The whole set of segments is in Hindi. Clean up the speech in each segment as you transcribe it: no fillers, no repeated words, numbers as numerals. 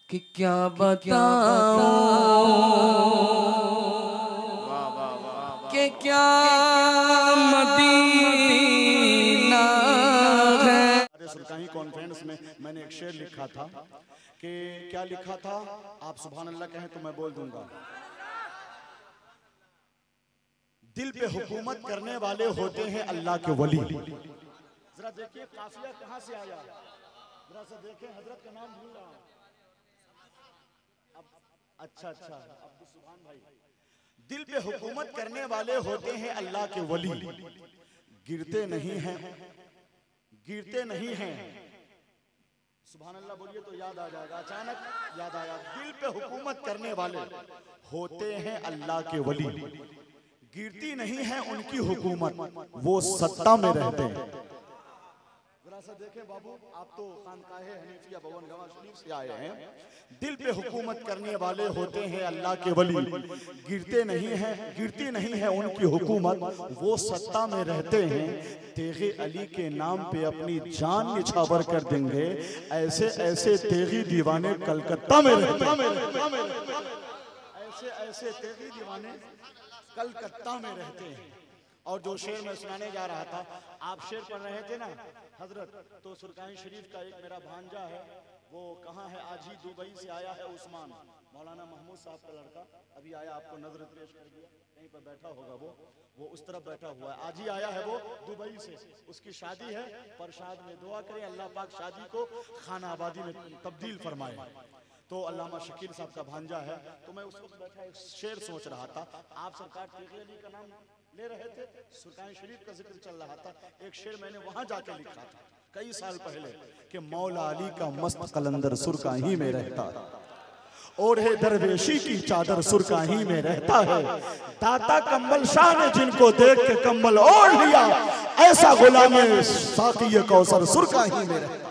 कि क्या बताऊं कि क्या मदीना है। सुरकाही कॉन्फ्रेंस में मैंने एक शेर लिखा था कि क्या लिखा था, आप सुभान अल्लाह कहें तो मैं बोल दूंगा। दिल पे हुकूमत करने वाले होते हैं अल्लाह के वली। जरा देखिए काफिया कहां से आया, जरा सा देखें, हजरत का नाम भूल रहा हूं। अच्छा अब्दुल सुभान भाई। दिल पे हुकूमत करने वाले होते हैं अल्लाह के वली, गिरते नहीं हैं, गिरते नहीं हैं। सुभान अल्लाह बोलिए तो याद आ जाएगा, अचानक याद आया। दिल पे हुकूमत करने वाले होते हैं अल्लाह के वली, गिरती नहीं है उनकी हुकूमत, वो सत्ता में रहते हैं। जरा सा देखें बाबू, आप तो खानकाहे हनीफिया भवन गवा शरीफ से आए हैं। दिल पे हुकूमत करने वाले होते हैं अल्लाह के वली, गिरती नहीं है उनकी हुकूमत, वो सत्ता में रहते हैं। तेगे अली के नाम पे अपनी जान निछावर कर देंगे, ऐसे ऐसे तेगी दीवाने कलकत्ता में रहते हैं। ऐसे ऐसे तेगी दीवाने कलकत्ता में रहते हैं। और जो शेर मैं सुनाने जा रहा था, आप शेर पढ़ रहे थे ना हजरत, तो सुरकाही शरीफ का एक मेरा भांजा है, वो कहाँ है, आज ही दुबई से आया है, उस्मान मौलाना महमूद साहब का लड़का, अभी आया, आपको नजर पेश कर दिया, कहीं पर बैठा होगा वो उस तरफ बैठा हुआ है, आज ही आया है वो दुबई से। उसकी शादी है परशाद में, दुआ करें अल्लाह पाक शादी को खाना आबादी में तब्दील फरमाए। तो अल्लामा शकील साहब का भांजा है, तो मैं उस वक्त बैठा एक शेर सोच रहा था। आप सरकार तेगे अली का नाम ले रहे थे, सुरकाही शरीफ का जिक्र चल रहा था, एक शेर मैंने वहां जाके लिखा था कई साल पहले कि मौला अली का मस्त कलंदर सुरकाही में रहता है, ओढ़े दरवेशी की चादर सुरकाही में रहता है। दाता कंबल शाह ने जिनको देख के कंबल ओढ़ लिया, ऐसा गुलाम साक़ी कौसर सुरकाही में रहता है।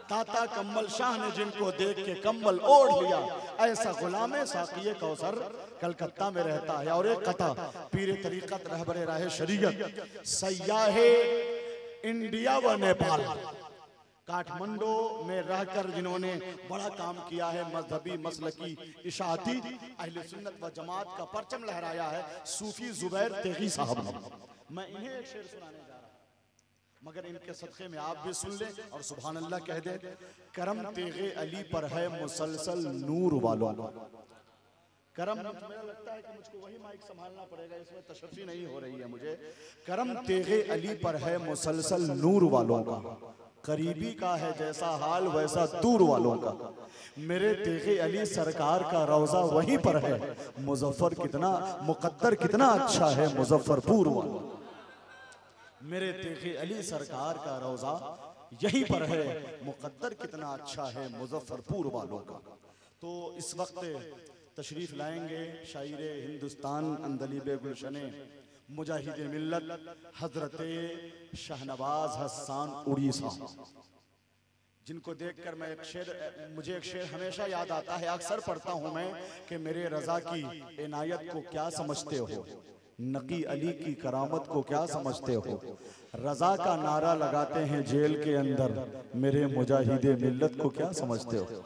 दाता कंबल शाह ने जिनको देख के कंबल ओढ़ लिया, ऐसा गुलाम साक़ी कौसर कलकत्ता में रहता है। और एक कथा, पीरे तरीक़त रहबरे राह शरीयत सयाहे इंडिया व नेपाल, काठमांडू में रहकर जिन्होंने बड़ा काम किया है, मजहबी मसलकी इशाअती अहले सुन्नत व जमात का परचम लहराया है, सूफी जुबैर तेगी साहब ने। मैं इन्हें एक शेर सुनाने जा रहा हूं, मगर इनके सदक़े में आप भी सुन लें और सुभान अल्लाह कह दें। करम तेगे अली पर है मुसलसल नूर वालों, करम, मेरा लगता है कि मुझको वही माइक संभालना पड़ेगा, इसमें तशफ़ी नहीं हो रही है मुझे। करम तेगे अली पर है मुसलसल नूर वालों का, करीबी का है जैसा हाल वैसा दूर वालों का। मेरे तेगे अली सरकार का रौजा वहीं पर है, मुजफ्फर कितना मुकद्दर कितना अच्छा है मुजफ्फरपुर वालों। मेरे तेगे अली सरकार का रौजा यहीं पर है, मुकद्दर कितना अच्छा है मुजफ्फरपुर वालों का। तो इस वक्त तशरीफ लाएंगे शायरे हिंदुस्तान अंदलीबे गुलशने मुजाहिदे मिल्लत हजरत शाहनवाज हसन उड़ीसा, जिनको देखकर मैं मुझे एक शेर हमेशा याद आता है, अक्सर पढ़ता हूं मैं कि मेरे रजा की इनायत को क्या समझते हो, नकी अली की करामत को क्या समझते हो, रजा का नारा लगाते हैं जेल के अंदर, मेरे मुजाहिदे मिल्लत को क्या समझते हो।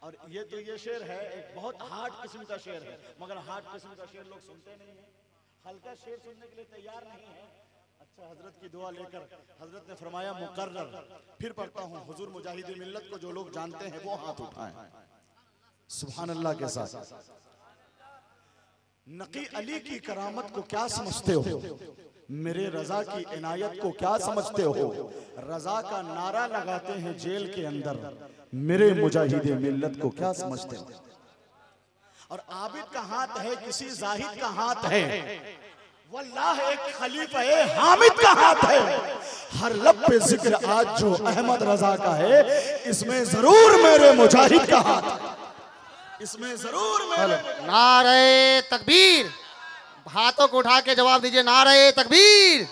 और ये शेर है, एक बहुत हार्ड किस्म का शेर है, मगर हार्ड किस्म का शेर लोग सुनते नहीं है, हल्का शेर सुनने के लिए तैयार नहीं है। अच्छा, हजरत की दुआ लेकर हजरत ने फरमाया मुकर्रर, फिर पढ़ता हूँ, हुजूर मुजाहिदे मिल्लत को जो लोग जानते हैं वो हाथ उठाएं सुभान अल्लाह के साथ। नकी अली की करामत को क्या समझते हो, मेरे रजा की इनायत को क्या समझते हो, रजा का नारा लगाते हैं जेल के अंदर, मेरे मुजाहिदे मिल्लत को क्या समझते हो। और आबिद का हाथ है, किसी जाहिद का हाथ है, वल्लाह एक खलीफा हामिद का हाथ है। हर लब पे जिक्र आज जो अहमद रजा का है, इसमें जरूर मेरे मुजाहिद का हाथ है, इसमें जरूर मेरे। नारे तकबीर, हाथों को उठा के जवाब दीजिए, नारे तकबीर,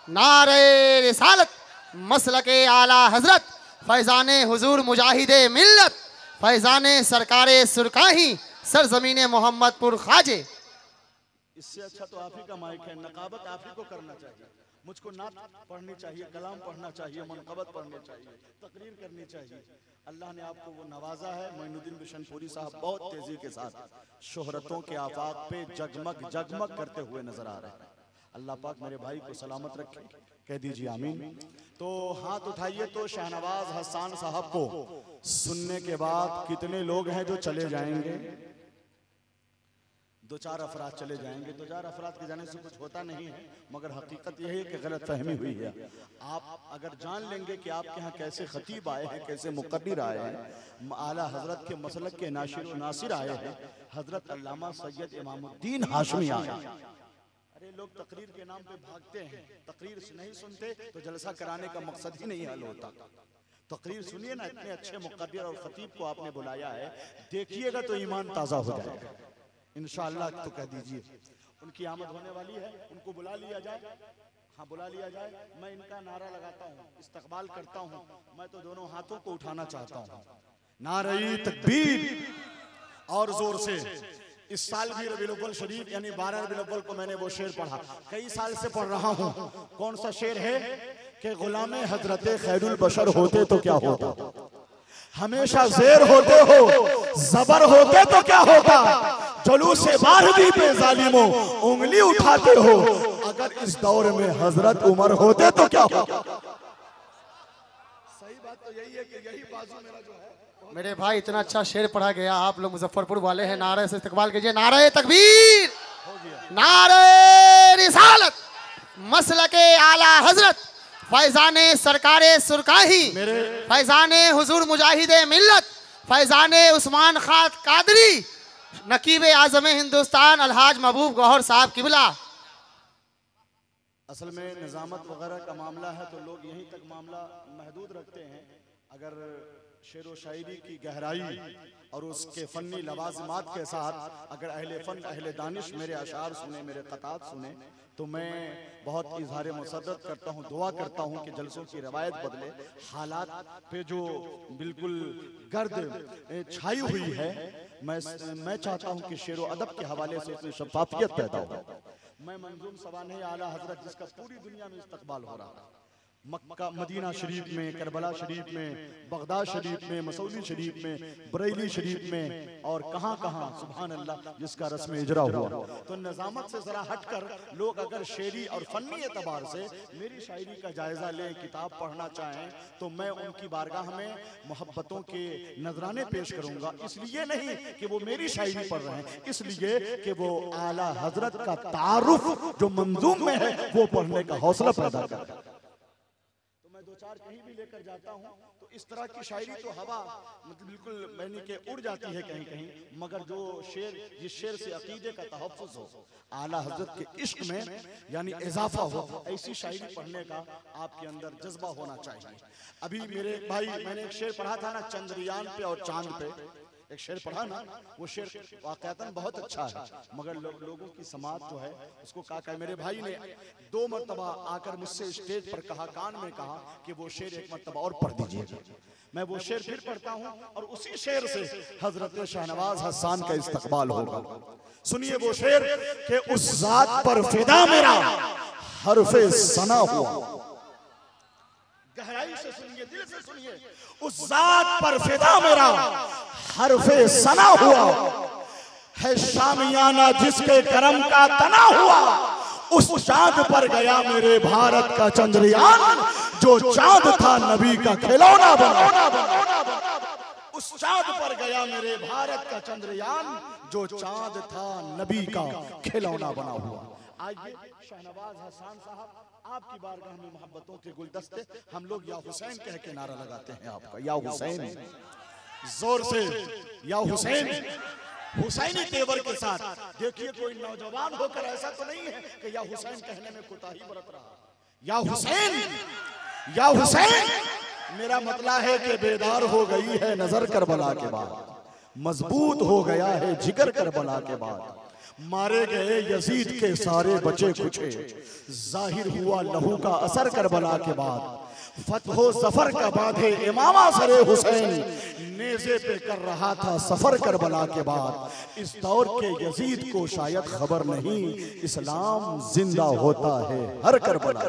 नारे रिसालत, मसलके आला हजरत, फैजाने हुजूर मुजाहिदे मिल्लत, फैजाने सरकारे सुरकाही, सरजमीने मोहम्मदपुर खाजे। इससे अच्छा तो आप ही का माइक है, नकाबत आप ही को करना चाहिए। मुझको नात पढ़नी चाहिए, कलाम पढ़ना चाहिए, मनक़बत पढ़नी चाहिए, तकरीर करनी चाहिए। अल्लाह ने आपको वो नवाजा है। मोइनुद्दीन बिशनपुरी साहब बहुत तेजी के साथ शोहरतों के आफाक पे जगमग जगमग करते हुए नजर आ रहे हैं। अल्लाह पाक मेरे भाई को सलामत रखे, कह दीजिए आमीन। तो हाथ उठाइए। तो शाहनवाज हसन साहब को सुनने के बाद कितने लोग हैं जो चले जाएंगे? 2-4 अफराद चले जाएंगे। 2-4 अफराद के जाने से कुछ होता नहीं है, मगर हकीकत यह है कि गलत फहमी हुई है। आप अगर जान लेंगे कि आपके यहाँ कैसे खतीब आए हैं, कैसे मुक़र्रिर आए हैं, आला हजरत के मसलक के नासिर आए हैं, हजरत अल्लामा सैयद इमामुद्दीन हाशमी आए हैं। अरे लोग तकरीर के नाम पे भागते हैं, तकरीर नहीं सुनते तो जलसा कराने का मकसद ही नहीं हल होता। तकरीर सुनिए ना, इतने अच्छे मुक़र्रिर और खतीब को आपने बुलाया है, देखिएगा तो ईमान ताज़ा हो जाएगा इंशाअल्लाह। तो कह दीजिए उनकी आमद होने वाली है, उनको बुला लिया जाए। हाँ, बुला लिया जाए। मैं इनका नारा लगाता हूँ, इस्तकबाल करता हूँ। मैं तो दोनों हाथों को उठाना चाहता हूँ, नारे तकबीर, और जोर से। इस साल भी रबीउल अव्वल शरीफ यानी 12 रबीउल अव्वल को मैंने वो शेर पढ़ा, कई साल से पढ़ रहा हूँ। कौन सा शेर है? कि गुलामे हजरत खैरुल बशर होते तो क्या होता, हमेशा जेर होते हो, जबर होते तो क्या होता, जुलूस बारहवीं पे जालिमों उंगली उठाते हो, अगर इस दौर में हजरत उमर होते तो क्या होता। सही बात तो यही है कि यही बाजू मेरा जो है। मेरे भाई इतना अच्छा शेर पढ़ा गया। आप लोग मुजफ्फरपुर वाले हैं, नारे से इस्तकबाल कीजिए। नारे तकबीर, नारे रिसालत, मसलके आला हजरत, फैजाने सरकारे सुरकाही, फैजाने हुजूर मुजाहिदे मिल्लत, फैजाने उस्मान खान कादरी, नकीबे आज़म हिंदुस्तान अलहाज महबूब गौहर साहब किबला। असल में निजामत वगैरह का मामला है तो लोग यहीं तक मामला महदूद रखते हैं। अगर शेर व शायरी की गहराई और उसके फनी लवाज़िमात के साथ अगर अहले फन अहले दानिश मेरे अशार सुने, मेरे क़तात सुने, तो मैं बहुत इज़हार मसद्दत करता हूँ, दुआ करता हूँ कि जलसों की रवायत बदले, हालात पे जो बिल्कुल गर्द छाई हुई है, मैं चाहता हूँ कि शेर व अदब के हवाले से उसमें शफ़ाफ़ियत पैदा हो। मैं मंजूम सवाने आला हजरत जिसका पूरी दुनिया में इस्तकबाल हो रहा है, मक्का मदीना शरीफ में, करबला शरीफ में, बगदाद शरीफ में, मसूली शरीफ में, बरेली शरीफ में और कहाँ कहाँ, सुभान अल्लाह, जिसका रस्म इजरा हुआ। तो निजामत से जरा हटकर लोग अगर शेरी और फनी एतबार से मेरी शायरी का जायजा लें, किताब पढ़ना चाहें, तो मैं उनकी बारगाह में मोहब्बतों के नजराने पेश करूंगा। इसलिए नहीं कि वो मेरी शायरी पढ़ रहे हैं, इसलिए कि वो आला हजरत का तारुफ जो मंजूम में है वो पढ़ने का हौसला पैदा कर। 2-4 कहीं भी लेकर जाता हूँ तो इस तरह की शायरी तो हवा मतलब बिल्कुल मैंने के उड़ जाती है कहीं कहीं, मगर जो शेर, जिस शेर से अकीदे का तहफ़्फ़ुज़ हो, आला हजरत के इश्क में यानी इजाफा हो, ऐसी शायरी पढ़ने का आपके अंदर जज्बा होना चाहिए। अभी मेरे भाई, मैंने एक शेर पढ़ा था ना, चंद्रयान पे और चांद पे, एक शेर पढ़ा ना, वो शेर वाक़अतन बहुत अच्छा है, मगर लोगों की समाज जो है उसको कहा। मेरे भाई ने 2 मरतबा आकर मुझसे स्टेज पर कहा, कान में कहा कि वो शेर एक मरतबा और पढ़ दीजिए। मैं वो शेर फिर पढ़ता हूँ और उसी शेर से हजरत शाहनवाज हसन का इस्तकबाल होगा। सुनिए वो शेर कि उस जात पर फिदा मेरा हरफे सना हुआ। गहराई से सुनिए, दिल से सुनिए। उस जात पर फिदा मेरा हरफे सना हुआ है, शामियाना जिसके करम का तना हुआ। उस चांद पर गया मेरे भारत का चंद्रयान, जो चांद था नबी का खिलौना बना। उस चांद पर गया मेरे भारत का चंद्रयान, जो चांद था नबी का खिलौना बना हुआ। आइए शाहनवाज हसन साहब, आपकी बारगाह में मोहब्बतों के गुलदस्ते, हम लोग या हुसैन कह के नारा लगाते हैं आपका, या हुसैन, जोर से या हुसैन, हुसैनी तेवर के साथ। देखिए कोई नौजवान होकर ऐसा तो नहीं है कि या हुसैन कहने में कोताही बरत रहा। या हुसैन, या हुसैन मेरा मतलब है कि बेदार हो गई है नजर करबला के बाद, मजबूत हो गया है जिगर करबला के बाद। मारे गए यजीद के सारे बचे कुचे, जाहिर हुआ लहू का असर करबला के बाद। फतहो सफर का बाधे इमामा सरे हुसैन, नेज़े पे कर रहा था सफर करबला के बाद। इस दौर के यजीद को शायद खबर नहीं, इस्लाम जिंदा होता है हर करबला।